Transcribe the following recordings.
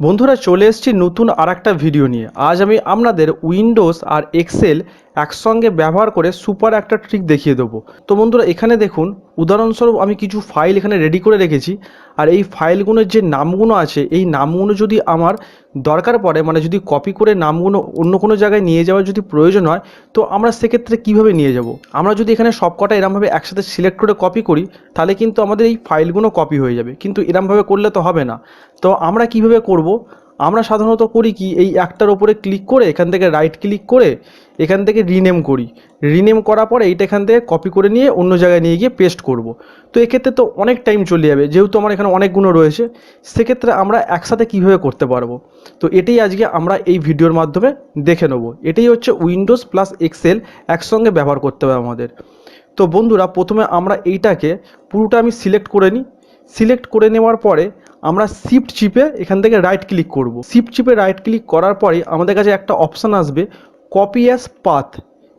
বন্ধুরা চলে এসেছি নতুন আরেকটা ভিডিও নিয়ে। আজ আমি আপনাদের উইন্ডোজ আর এক্সেল একসঙ্গে ব্যবহার করে সুপার একটা ট্রিক দেখিয়ে দেবো। তো বন্ধুরা এখানে দেখুন, উদাহরণস্বরূপ আমি কিছু ফাইল এখানে রেডি করে রেখেছি। আর এই ফাইলগুলোর যে নামগুলো আছে, এই নামগুলো যদি আমার দরকার পড়ে, মানে যদি কপি করে নামগুলো অন্য কোনো জায়গায় নিয়ে যাওয়ার যদি প্রয়োজন হয়, তো আমরা সেক্ষেত্রে কীভাবে নিয়ে যাব। আমরা যদি এখানে সবকটা এরমভাবে একসাথে সিলেক্ট করে কপি করি, তাহলে কিন্তু আমাদের এই ফাইলগুলো কপি হয়ে যাবে, কিন্তু এরমভাবে করলে তো হবে না। তো আমরা কিভাবে করব? আমরা সাধারণত করি কি, এই একটার ওপরে ক্লিক করে এখান থেকে রাইট ক্লিক করে এখান থেকে রিনেম করি। রিনেম করার পরে এইটা এখান থেকে কপি করে নিয়ে অন্য জায়গায় নিয়ে গিয়ে পেস্ট করব। তো এক্ষেত্রে তো অনেক টাইম চলে যাবে, যেহেতু আমার এখানে অনেকগুলো রয়েছে। সেক্ষেত্রে আমরা একসাথে কিভাবে করতে পারবো, তো এটাই আজকে আমরা এই ভিডিওর মাধ্যমে দেখে নেব। এটাই হচ্ছে উইন্ডোজ প্লাস এক্সেল একসঙ্গে ব্যবহার করতে হবে আমাদের। তো বন্ধুরা প্রথমে আমরা এইটাকে পুরোটা আমি সিলেক্ট করে নিই। সিলেক্ট করে নেওয়ার পরে আমরা শিফট চিপে এখান থেকে রাইট ক্লিক করব। শিফট চিপে রাইট ক্লিক করার পরে আমাদের কাছে একটা অপশান আসবে, কপি অ্যাজ পাথ।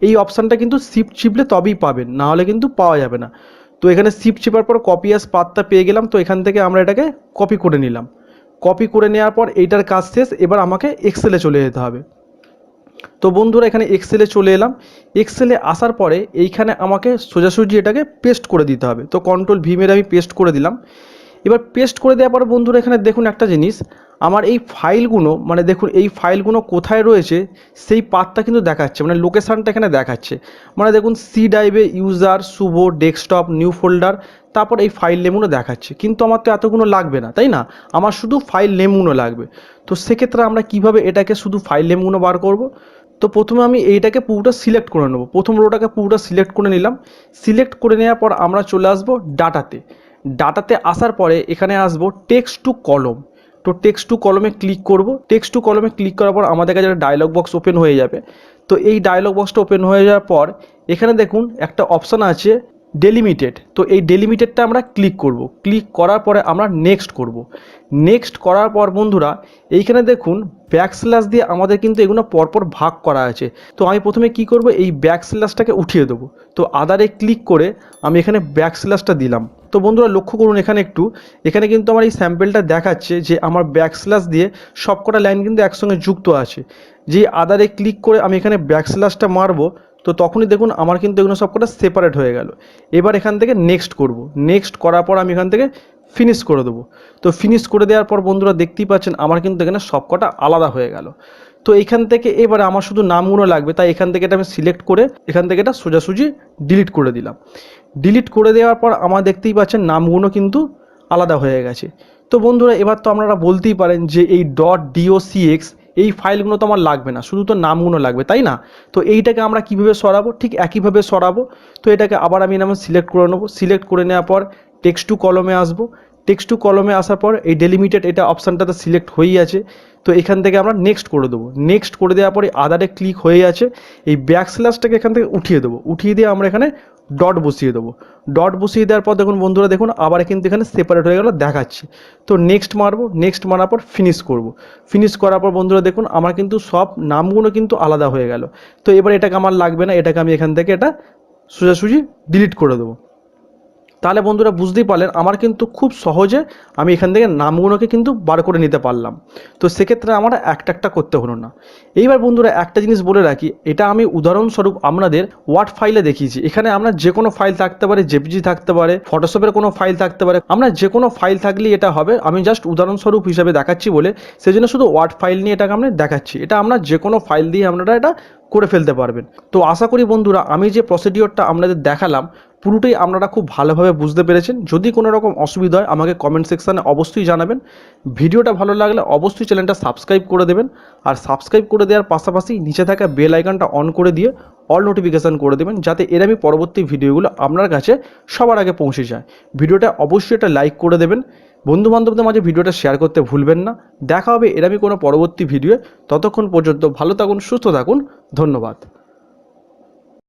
এই অপশানটা কিন্তু শিফট চিপলে তবেই পাবেন, না হলে কিন্তু পাওয়া যাবে না। তো এখানে শিফট চিপার পর কপি অ্যাজ পাথটা পেয়ে গেলাম। তো এখান থেকে আমরা এটাকে কপি করে নিলাম। কপি করে নেওয়ার পর এইটার কাজ শেষ। এবার আমাকে এক্সেলে চলে যেতে হবে। তো বন্ধুরা এখানে এক্সেলে চলে এলাম। এক্সেলে আসার পরে এইখানে আমাকে সোজাসুজি এটাকে পেস্ট করে দিতে হবে। তো কন্ট্রোল ভি মেরে আমি পেস্ট করে দিলাম। এবার পেস্ট করে দেওয়ার পর বন্ধুরা এখানে দেখুন একটা জিনিস, আমার এই ফাইলগুলো, মানে দেখুন এই ফাইলগুলো কোথায় রয়েছে সেই পাথটা কিন্তু দেখাচ্ছে, মানে লোকেশানটা এখানে দেখাচ্ছে। মানে দেখুন সি ড্রাইভে ইউজার, শুভ, ডেস্কটপ, নিউ ফোল্ডার, তারপর এই ফাইল নেমগুলো দেখাচ্ছে। কিন্তু আমার তো এতগুলো লাগবে না, তাই না? আমার শুধু ফাইল নেমগুলো লাগবে। তো সেক্ষেত্রে আমরা কিভাবে এটাকে শুধু ফাইল নেমগুলো বার করব? তো প্রথমে আমি এইটাকে পুরোটা সিলেক্ট করে নেব। প্রথম রোটাকে পুরোটা সিলেক্ট করে নিলাম। সিলেক্ট করে নেওয়ার পর আমরা চলে আসবো ডাটাতে। ডাটাতে আসার পরে এখানে আসবো টেক্সট টু কলম। তো টেক্সট টু কলমে ক্লিক করব। টেক্সট টু কলমে ক্লিক করার পর আমাদের কাছে একটা ডায়লগ বক্স ওপেন হয়ে যাবে। তো এই ডায়লগ বক্সটা ওপেন হয়ে যাওয়ার পর এখানে দেখুন একটা অপশান আছে ডেলিমিটেড। তো এই ডেলিমিটেডটা আমরা ক্লিক করব। ক্লিক করার পরে আমরা নেক্সট করব। নেক্সট করার পর বন্ধুরা এইখানে দেখুন ব্যাকস্ল্যাশ দিয়ে আমাদের কিন্তু এগুলো পরপর ভাগ করা আছে। তো আমি প্রথমে কি করব, এই ব্যাকস্ল্যাশটাকে উঠিয়ে দেবো। তো আদারে ক্লিক করে আমি এখানে ব্যাকস্ল্যাশটা দিলাম। তো বন্ধুরা লক্ষ্য করুন এখানে একটু, এখানে কিন্তু আমার এই স্যাম্পেলটা দেখাচ্ছে যে আমার ব্যাকস্ল্যাশ দিয়ে সবকটা লাইন কিন্তু একসঙ্গে যুক্ত আছে। যে আদারে ক্লিক করে আমি এখানে ব্যাকস্ল্যাশটা মারবো, তো তখনই দেখুন আমার কিন্তু এগুলো সবকটা সেপারেট হয়ে গেল। এবার এখান থেকে নেক্সট করব। নেক্সট করার পর আমি এখান থেকে ফিনিশ করে দেবো। তো ফিনিশ করে দেওয়ার পর বন্ধুরা দেখতেই পাচ্ছেন আমার কিন্তু এখানে সবকটা আলাদা হয়ে গেল। তো এইখান থেকে এবারে আমার শুধু নামগুলো লাগবে, তাই এখান থেকে এটা আমি সিলেক্ট করে এখান থেকে এটা সোজাসুজি ডিলিট করে দিলাম। ডিলিট করে দেওয়ার পর আমার দেখতেই পাচ্ছেন নামগুলো কিন্তু আলাদা হয়ে গেছে। তো বন্ধুরা এবার তো আপনারা বলতেই পারেন যে এই .docx এই ফাইলগুলো তো আমার লাগবে না, শুধু তো নামগুলো লাগবে, তাই না? তো এইটাকে আমরা কিভাবে সরাবো? ঠিক একইভাবে সরাবো। তো এটাকে আবার আমি নাম সিলেক্ট করে নেবো। সিলেক্ট করে নেওয়ার পর টেক্সট টু কলমে আসবো। টেক্সট টু কলমে আসার পর এই ডেলিমিটেড এটা অপশানটাতে সিলেক্ট হয়েই আছে। তো এখান থেকে আমরা নেক্সট করে দেবো। নেক্সট করে দেওয়ার পরে আদারে ক্লিক হয়ে আছে। এই ব্যাকস্ল্যাশটাকে এখান থেকে উঠিয়ে দেবো। উঠিয়ে দিয়ে আমরা এখানে ডট বসিয়ে দেবো। ডট বসিয়ে দেওয়ার পর দেখুন বন্ধুরা দেখুন আবার কিন্তু এখানে সেপারেট হয়ে গেল দেখাচ্ছে। তো নেক্সট মারবো। নেক্সট মারার পর ফিনিশ করব। ফিনিশ করার পর বন্ধুরা দেখুন আমার কিন্তু সব নামগুলো কিন্তু আলাদা হয়ে গেল। তো এবার এটাকে আমার লাগবে না, এটাকে আমি এখান থেকে এটা সোজাসুজি ডিলিট করে দেবো। তাহলে বন্ধুরা বুঝতেই পারলেন আমার কিন্তু খুব সহজে আমি এখান থেকে নামগুলোকে কিন্তু বার করে নিতে পারলাম। তো সেক্ষেত্রে আমার একটা একটা করতে হলো না। এইবার বন্ধুরা একটা জিনিস বলে রাখি, এটা আমি উদাহরণস্বরূপ আপনাদের ওয়ার্ড ফাইলে দেখিয়েছি। এখানে আমরা যে কোনো ফাইল থাকতে পারে, জেপিজি থাকতে পারে, ফটোশপের কোনো ফাইল থাকতে পারে, আমরা যে কোনো ফাইল থাকলেই এটা হবে। আমি জাস্ট উদাহরণস্বরূপ হিসাবে দেখাচ্ছি বলে সেজন্য শুধু ওয়ার্ড ফাইল নিয়ে এটাকে আমরা দেখাচ্ছি। এটা আমরা যে কোনো ফাইল দিয়ে আপনারা এটা করে ফেলতে পারবেন। তো আশা করি বন্ধুরা আমি যে প্রসিডিওরটা আপনাদের দেখালাম পুরোটাই আপনারা খুব ভালোভাবে বুঝতে পেরেছেন। যদি কোনো রকম অসুবিধা হয় আমাকে কমেন্ট সেকশানে অবশ্যই জানাবেন। ভিডিওটা ভালো লাগলে অবশ্যই চ্যানেলটা সাবস্ক্রাইব করে দেবেন। আর সাবস্ক্রাইব করে দেওয়ার পাশাপাশি নিচে থাকা বেল আইকনটা অন করে দিয়ে অল নোটিফিকেশান করে দেবেন, যাতে এরমই পরবর্তী ভিডিওগুলো আপনার কাছে সবার আগে পৌঁছে যায়। ভিডিওটা অবশ্যই একটা লাইক করে দেবেন। বন্ধুবান্ধবদের মাঝে ভিডিওটা শেয়ার করতে ভুলবেন না। দেখা হবে এরমই কোনো পরবর্তী ভিডিও। ততক্ষণ পর্যন্ত ভালো থাকুন, সুস্থ থাকুন। ধন্যবাদ।